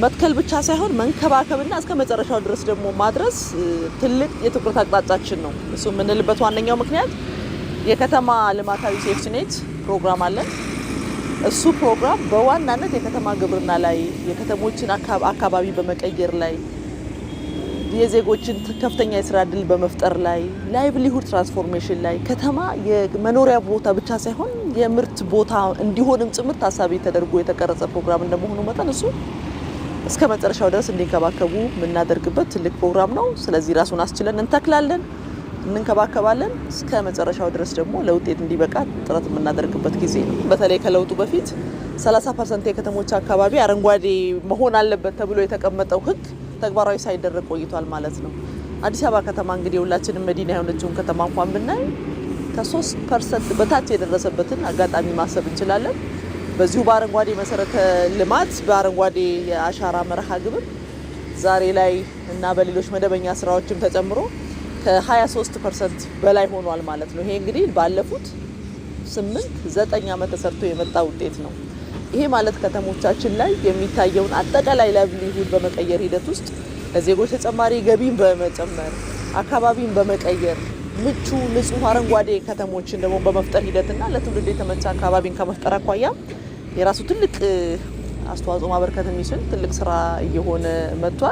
መትከል ብቻ ሳይሆን መንከባከብና እስከ መጨረሻው ድረስ ደግሞ ማድረስ ትልቅ የትኩረት አቅጣጫችን ነው። እሱ የምንልበት ዋነኛው ምክንያት የከተማ ልማታዊ ሴፍቲኔት ፕሮግራም አለን። እሱ ፕሮግራም በዋናነት የከተማ ግብርና ላይ የከተሞችን አካባቢ በመቀየር ላይ የዜጎችን ከፍተኛ የስራ እድል በመፍጠር ላይ ላይቭሊሁድ ትራንስፎርሜሽን ላይ ከተማ የመኖሪያ ቦታ ብቻ ሳይሆን የምርት ቦታ እንዲሆንም ጭምር ታሳቢ ተደርጎ የተቀረጸ ፕሮግራም እንደመሆኑ መጠን እሱ እስከ መጨረሻው ድረስ እንዲንከባከቡ የምናደርግበት ትልቅ ፕሮግራም ነው። ስለዚህ ራሱን አስችለን እንተክላለን፣ እንንከባከባለን፣ እስከ መጨረሻው ድረስ ደግሞ ለውጤት እንዲበቃ ጥረት የምናደርግበት ጊዜ ነው። በተለይ ከለውጡ በፊት 30% የከተሞች አካባቢ አረንጓዴ መሆን አለበት ተብሎ የተቀመጠው ህግ ተግባራዊ ሳይደረግ ቆይቷል ማለት ነው። አዲስ አበባ ከተማ እንግዲህ ሁላችንም መዲና የሆነችውን ከተማ እንኳን ብናይ ከ3% በታች የደረሰበትን አጋጣሚ ማሰብ እንችላለን። በዚሁ በአረንጓዴ መሰረተ ልማት በአረንጓዴ የአሻራ መርሃ ግብር ዛሬ ላይ እና በሌሎች መደበኛ ስራዎችም ተጨምሮ ከ23% በላይ ሆኗል ማለት ነው። ይሄ እንግዲህ ባለፉት 8-9 ዓመት ተሰርቶ የመጣ ውጤት ነው። ይሄ ማለት ከተሞቻችን ላይ የሚታየውን አጠቃላይ ላይቭሊሁድ በመቀየር ሂደት ውስጥ ለዜጎች ተጨማሪ ገቢን በመጨመር አካባቢን በመቀየር ምቹ ንጹህ አረንጓዴ ከተሞችን ደግሞ በመፍጠር ሂደትና ለትውልድ የተመቸ አካባቢን ከመፍጠር አኳያ የራሱ ትልቅ አስተዋጽኦ ማበርከት የሚችል ትልቅ ስራ እየሆነ መጥቷል።